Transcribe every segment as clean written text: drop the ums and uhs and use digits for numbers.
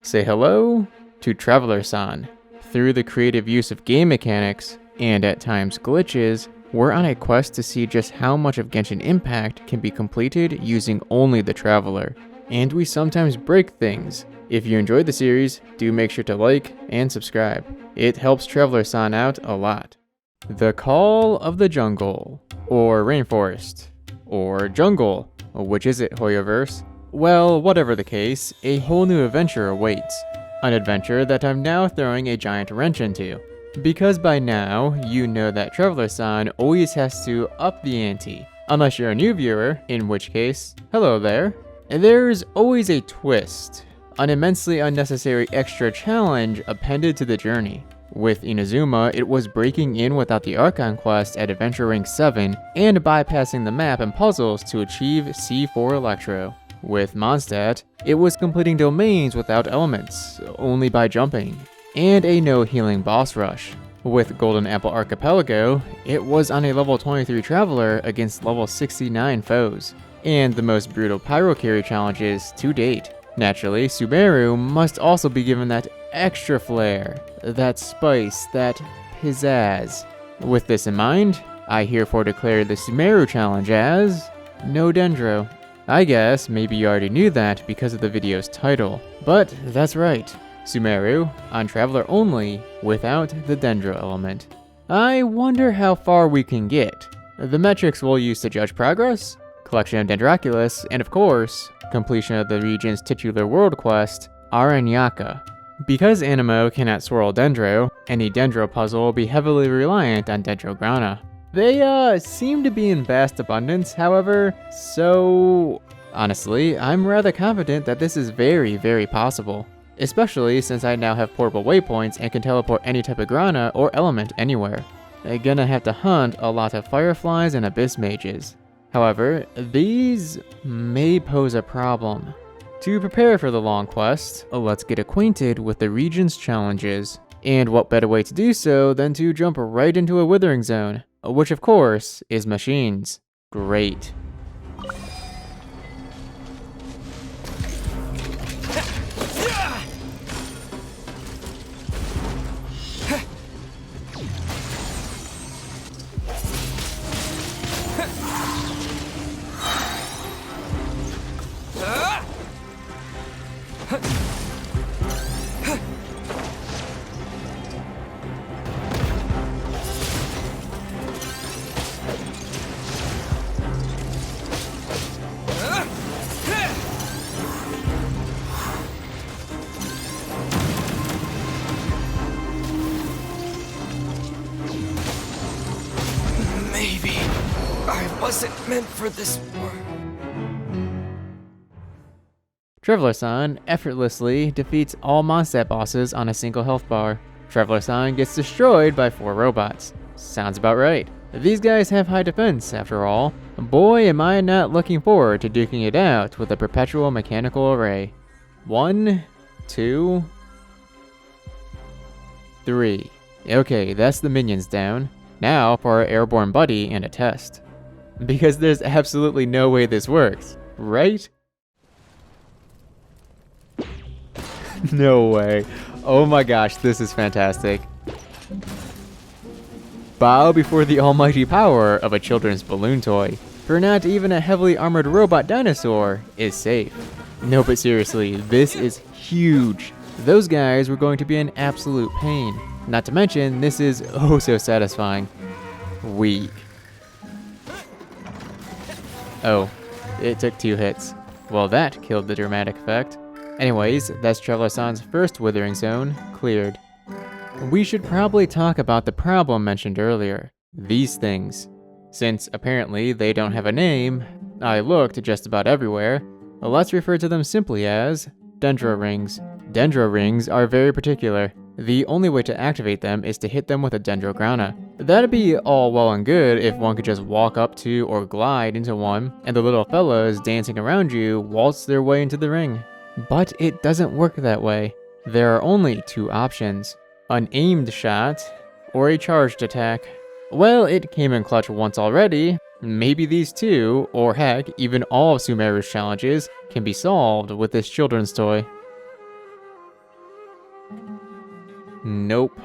Say hello to travelersan. Through the creative use of game mechanics, and at times glitches, we're on a quest to see just how much of Genshin Impact can be completed using only the Traveler. And we sometimes break things. If you enjoyed the series, do make sure to like and subscribe. It helps travelersan out a lot. The Call of the Jungle, or Rainforest, or Jungle. Which is it, Hoyoverse? Well, whatever the case, a whole new adventure awaits. An adventure that I'm now throwing a giant wrench into. Because by now, you know that travelersan always has to up the ante. Unless you're a new viewer, in which case, hello there. There's always a twist. An immensely unnecessary extra challenge appended to the journey. With Inazuma, it was breaking in without the Archon quest at Adventure Rank 7 and bypassing the map and puzzles to achieve C4 Electro. With Mondstadt, it was completing domains without elements, only by jumping, and a no healing boss rush. With Golden Apple Archipelago, it was on a level 23 Traveler against level 69 foes, and the most brutal Pyro Carry challenges to date. Naturally, Sumeru must also be given that extra flair, that spice, that pizzazz. With this in mind, I herefore declare the Sumeru challenge as No Dendro. I guess maybe you already knew that because of the video's title, but that's right. Sumeru, on Traveler only, without the Dendro element. I wonder how far we can get. The metrics we'll use to judge progress, collection of Dendroculus, and of course, completion of the region's titular world quest, Aranyaka. Because Animo cannot swirl Dendro, any Dendro puzzle will be heavily reliant on Dendrograna. They seem to be in vast abundance, however, so honestly, I'm rather confident that this is very, very possible. Especially since I now have portable waypoints and can teleport any type of grana or element anywhere. I'm gonna have to hunt a lot of fireflies and abyss mages. However, these may pose a problem. To prepare for the long quest, let's get acquainted with the region's challenges. And what better way to do so than to jump right into a withering zone, which of course is machines. Great. Maybe I wasn't meant for this work. Travelersan effortlessly defeats all Mondstadt bosses on a single health bar. Travelersan gets destroyed by 4 robots. Sounds about right. These guys have high defense, after all. Boy, am I not looking forward to duking it out with a perpetual mechanical array. 1, 2, 3. Okay, that's the minions down. Now for our airborne buddy and a test. Because there's absolutely no way this works, right? No way. Oh my gosh, this is fantastic. Bow before the almighty power of a children's balloon toy. For not even a heavily armored robot dinosaur is safe. No, but seriously, this is huge. Those guys were going to be an absolute pain. Not to mention, this is oh so satisfying. Weak. Oh, it took 2 hits. Well, that killed the dramatic effect. Anyways, that's travelersan's first withering zone cleared. We should probably talk about the problem mentioned earlier. These things. Since apparently they don't have a name, I looked just about everywhere. Let's refer to them simply as Dendro Rings. Dendro Rings are very particular. The only way to activate them is to hit them with a Dendrograna. That'd be all well and good if one could just walk up to or glide into one, and the little fellas dancing around you waltz their way into the ring. But it doesn't work that way. There are only 2 options. An aimed shot, or a charged attack. Well, it came in clutch once already. Maybe these 2, or heck, even all of Sumeru's challenges, can be solved with this children's toy. Nope.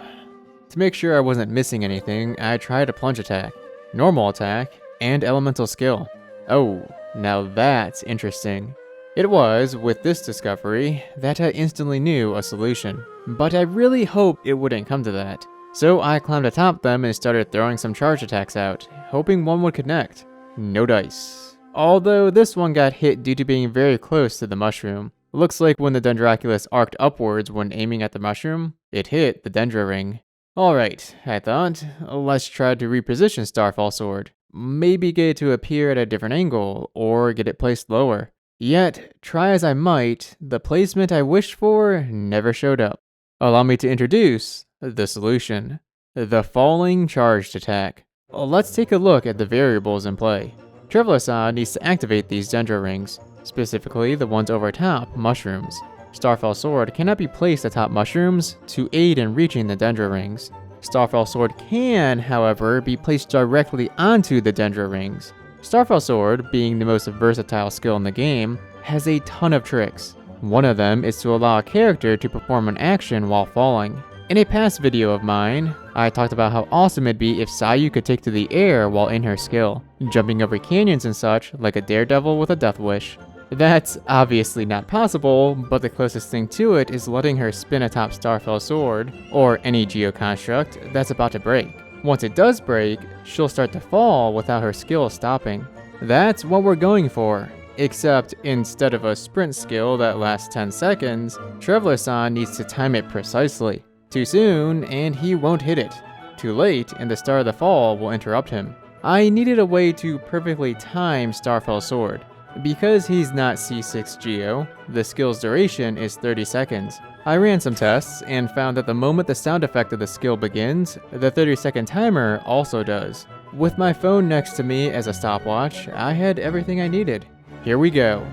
To make sure I wasn't missing anything, I tried a plunge attack, normal attack, and elemental skill. Oh, now that's interesting. It was, with this discovery, that I instantly knew a solution. But I really hoped it wouldn't come to that. So I climbed atop them and started throwing some charge attacks out, hoping one would connect. No dice. Although this one got hit due to being very close to the mushroom. Looks like when the Dendroculus arced upwards when aiming at the mushroom, it hit the Dendro Ring. Alright, I thought, let's try to reposition Starfall Sword. Maybe get it to appear at a different angle, or get it placed lower. Yet, try as I might, the placement I wished for never showed up. Allow me to introduce the solution. The falling charged attack. Let's take a look at the variables in play. Travelersan needs to activate these Dendro Rings, specifically the ones over top mushrooms. Starfall Sword cannot be placed atop mushrooms to aid in reaching the Dendro Rings. Starfall Sword can, however, be placed directly onto the Dendro Rings. Starfall Sword, being the most versatile skill in the game, has a ton of tricks. One of them is to allow a character to perform an action while falling. In a past video of mine, I talked about how awesome it'd be if Sayu could take to the air while in her skill, jumping over canyons and such like a daredevil with a death wish. That's obviously not possible, but the closest thing to it is letting her spin atop Starfall Sword, or any geoconstruct that's about to break. Once it does break, she'll start to fall without her skill stopping. That's what we're going for. Except instead of a sprint skill that lasts 10 seconds, Travelersan needs to time it precisely. Too soon, and he won't hit it. Too late, and the start of the fall will interrupt him. I needed a way to perfectly time Starfall Sword. Because he's not C6 Geo, the skill's duration is 30 seconds. I ran some tests and found that the moment the sound effect of the skill begins, the 30-second timer also does. With my phone next to me as a stopwatch, I had everything I needed. Here we go.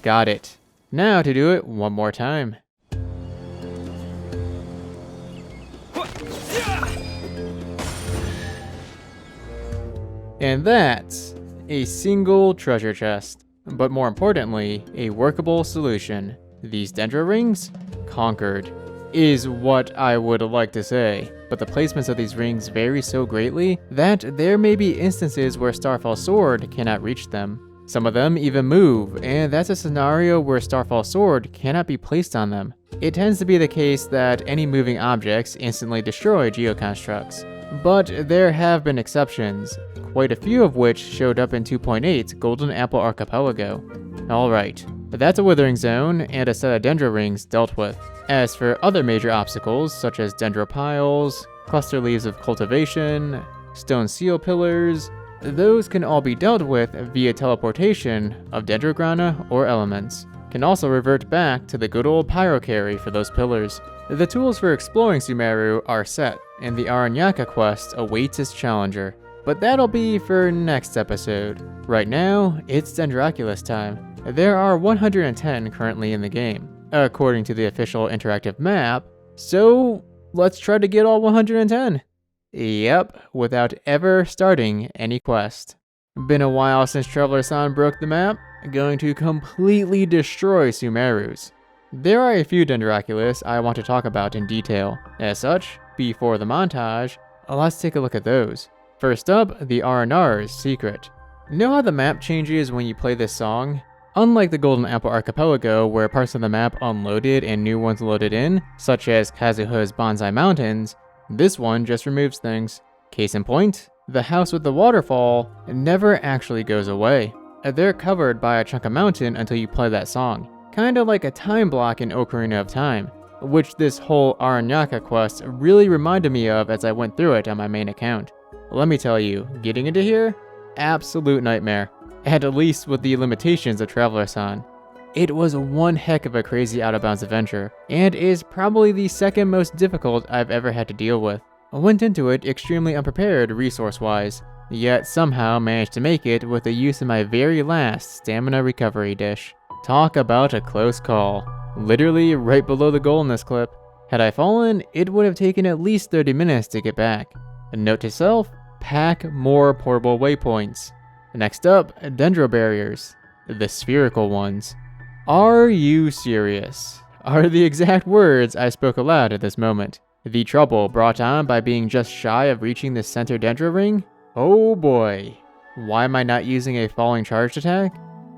Got it. Now to do it one more time. And that's a single treasure chest. But more importantly, a workable solution. These Dendro Rings? Conquered. Is what I would like to say. But the placements of these rings vary so greatly that there may be instances where Starfall Sword cannot reach them. Some of them even move, and that's a scenario where Starfall Sword cannot be placed on them. It tends to be the case that any moving objects instantly destroy geoconstructs. But there have been exceptions, quite a few of which showed up in 2.8's Golden Apple Archipelago. Alright, that's a Withering Zone and a set of Dendro Rings dealt with. As for other major obstacles such as Dendro Piles, Cluster Leaves of Cultivation, Stone Seal Pillars, those can all be dealt with via teleportation of Dendrograna or elements. Can also revert back to the good old Pyro Carry for those pillars. The tools for exploring Sumeru are set, and the Aranyaka quest awaits its challenger. But that'll be for next episode. Right now, it's Dendroculus time. There are 110 currently in the game, according to the official interactive map, so let's try to get all 110. Yep, without ever starting any quest. Been a while since Travelersan broke the map, going to completely destroy Sumerus. There are a few Dendroculus I want to talk about in detail. As such, before the montage, let's take a look at those. First up, the Aranar's secret. Know how the map changes when you play this song? Unlike the Golden Apple Archipelago, where parts of the map unloaded and new ones loaded in, such as Kazuha's Bonsai Mountains, this one just removes things. Case in point, the house with the waterfall never actually goes away. They're covered by a chunk of mountain until you play that song. Kinda like a time block in Ocarina of Time, which this whole Aranyaka quest really reminded me of as I went through it on my main account. Let me tell you, getting into here? Absolute nightmare. at least with the limitations of travelersan. It was one heck of a crazy out-of-bounds adventure, and is probably the second most difficult I've ever had to deal with. I went into it extremely unprepared resource-wise, yet somehow managed to make it with the use of my very last stamina recovery dish. Talk about a close call. Literally right below the goal in this clip. Had I fallen, it would have taken at least 30 minutes to get back. A note to self, pack more portable waypoints. Next up, dendro barriers. The spherical ones. Are you serious? Are the exact words I spoke aloud at this moment. The trouble brought on by being just shy of reaching the center dendro ring? Oh boy. Why am I not using a falling charged attack?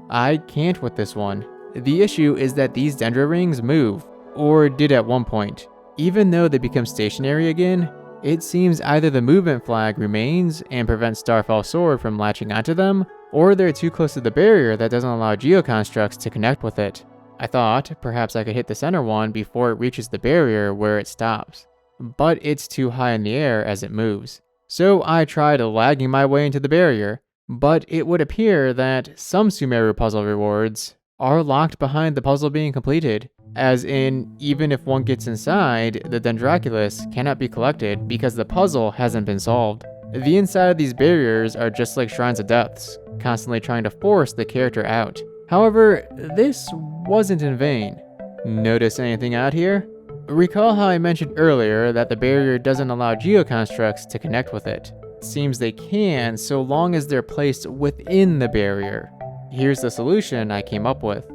I can't with this one. The issue is that these dendro rings move, or did at one point. Even though they become stationary again, it seems either the movement flag remains and prevents Starfall Sword from latching onto them, or they're too close to the barrier that doesn't allow geoconstructs to connect with it. I thought perhaps I could hit the center one before it reaches the barrier where it stops, but it's too high in the air as it moves. So I tried lagging my way into the barrier, but it would appear that some Sumeru puzzle rewards are locked behind the puzzle being completed, as in, even if one gets inside, the Dendroculus cannot be collected because the puzzle hasn't been solved. The inside of these barriers are just like shrines of depths, constantly trying to force the character out. However, this wasn't in vain. Notice anything out here? Recall how I mentioned earlier that the barrier doesn't allow geoconstructs to connect with it. Seems they can so long as they're placed within the barrier. Here's the solution I came up with.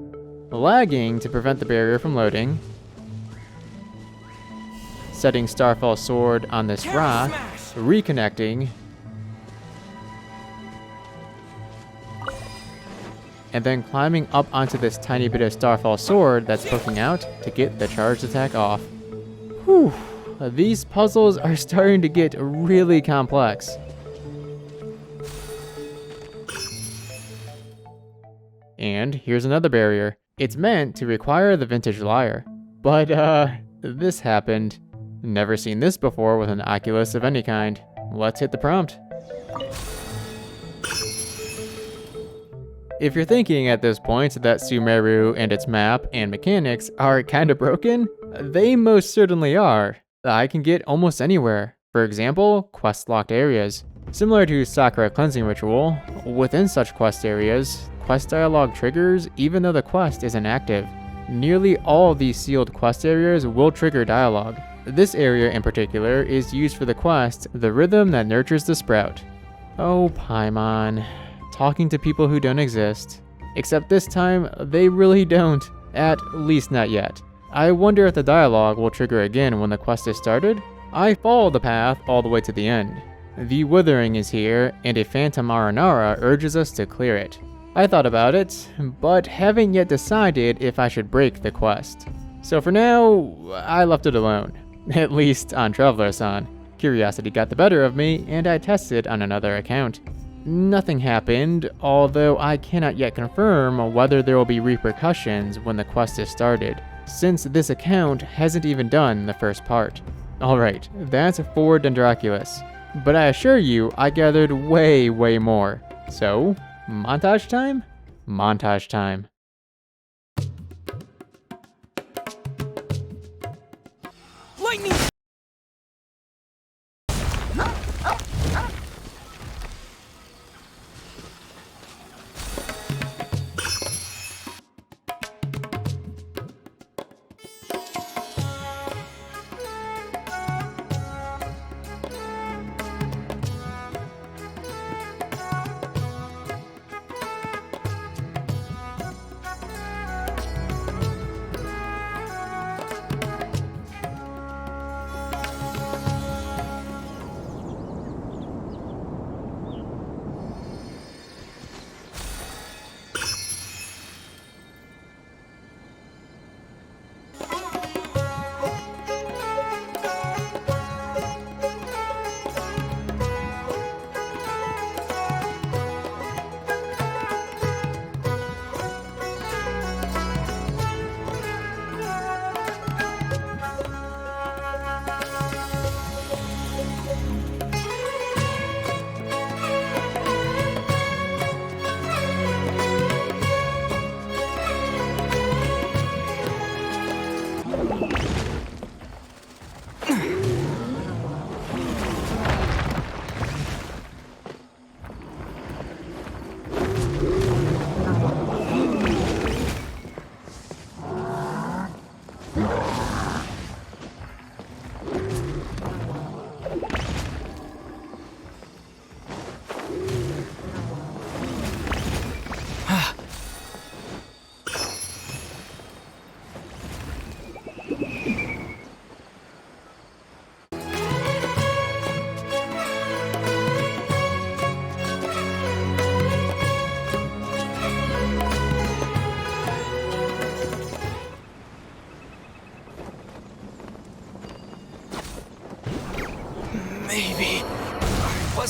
Lagging to prevent the barrier from loading. Setting Starfall Sword on this rock. Reconnecting. And then climbing up onto this tiny bit of Starfall Sword that's poking out to get the charged attack off. Whew, these puzzles are starting to get really complex. And here's another barrier. It's meant to require the vintage lyre. But this happened. Never seen this before with an Oculus of any kind. Let's hit the prompt. If you're thinking at this point that Sumeru and its map and mechanics are kinda broken, they most certainly are. I can get almost anywhere. For example, quest-locked areas. Similar to Sakura Cleansing Ritual, within such quest areas, quest dialogue triggers even though the quest isn't active. Nearly all of these sealed quest areas will trigger dialogue. This area in particular is used for the quest, The Rhythm That Nurtures the Sprout. Oh, Paimon. Talking to people who don't exist. Except this time, they really don't. At least not yet. I wonder if the dialogue will trigger again when the quest is started? I follow the path all the way to the end. The Withering is here, and a Phantom Aranara urges us to clear it. I thought about it, but haven't yet decided if I should break the quest. So for now, I left it alone. At least on travelersan. Curiosity got the better of me, and I tested on another account. Nothing happened, although I cannot yet confirm whether there will be repercussions when the quest is started, since this account hasn't even done the first part. Alright, that's for Dendroculus. But I assure you, I gathered way more. So, montage time? Montage time. Lightning!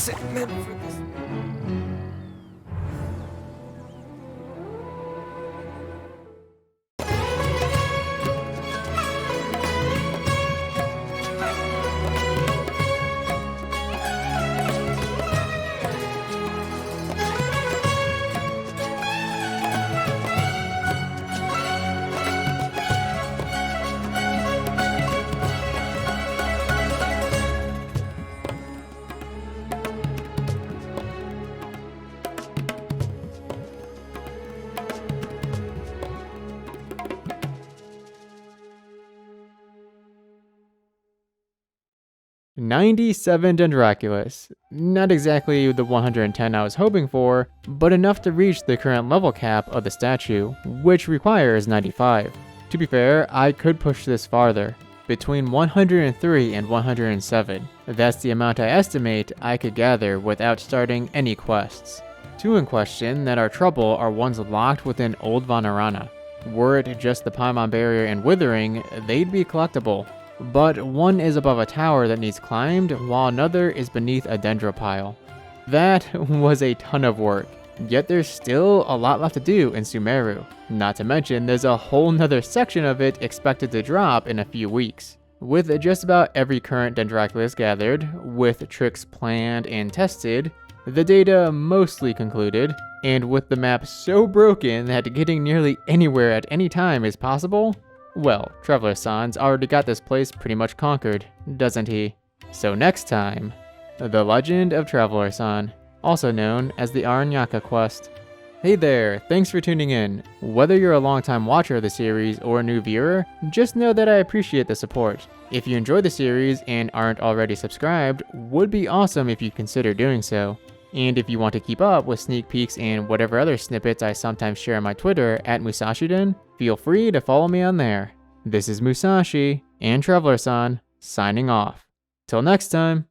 wasn't meant for this. "97 Dendroculus. Not exactly the 110 I was hoping for, but enough to reach the current level cap of the statue, which requires 95. To be fair, I could push this farther. Between 103 and 107. That's the amount I estimate I could gather without starting any quests. Two in question that are trouble are ones locked within Old Vanarana. Were it just the Paimon Barrier and Withering, they'd be collectible. But one is above a tower that needs climbed, while another is beneath a dendro pile. That was a ton of work, yet there's still a lot left to do in Sumeru. Not to mention, there's a whole nother section of it expected to drop in a few weeks. With just about every current Dendroculus gathered, with tricks planned and tested, the data mostly concluded, and with the map so broken that getting nearly anywhere at any time is possible, well, travelersan's already got this place pretty much conquered, doesn't he? So next time, The Legend of Travelersan, also known as the Aranyaka quest. Hey there, thanks for tuning in. Whether you're a longtime watcher of the series or a new viewer, just know that I appreciate the support. If you enjoy the series and aren't already subscribed, would be awesome if you consider doing so. And if you want to keep up with sneak peeks and whatever other snippets I sometimes share on my Twitter at Musashiden, feel free to follow me on there. This is Musashi and Travelersan signing off. Till next time.